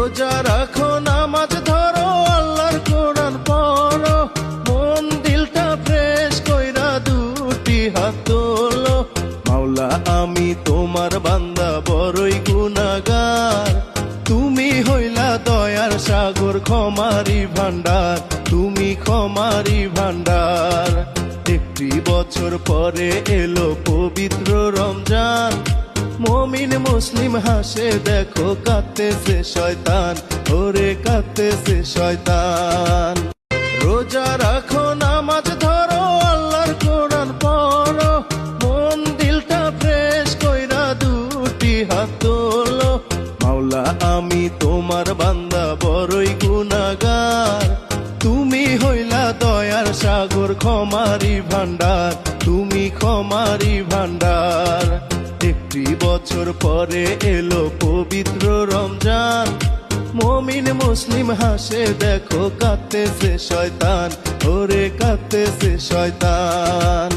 রোজা রাখো, নামাজ ধরো, আল্লাহর কোরআন পড়ো, মন দিলটা ফ্রেশ কইরা দুটি হাত তোলো। মাওলা আমি তোমার বান্দা বড়ই গুনাহগার, তুমি হইলা দয়ার সাগর, ক্ষমারি ভান্ডার, তুমি ক্ষমারি ভান্ডার। একটি বছর পরে এলো পবিত্র রমজান, মুমিন মুসলিম হাসে দেখো, কাঁদতেছে শয়তান, ওরে কাঁদতেছে শয়তান। রোজা রাখো, নামাজ ধরো, আল্লাহর কোরআন পড়ো, মন দিলটা ফ্রেশ কইরা দুটি হাত তোলো। মাওলা আমি তোমার বান্দা বড়ই গুনাহগার, তুমি হইলা দয়ার সাগর, ক্ষমারি ভান্ডার, তুমি ক্ষমারি ভান্ডার। একটি বছর পরে এলো পবিত্র রমজান, মুমিন মুসলিম হাসে দেখো, কাঁদতেছে শয়তান, ওরে কাঁদতেছে শয়তান।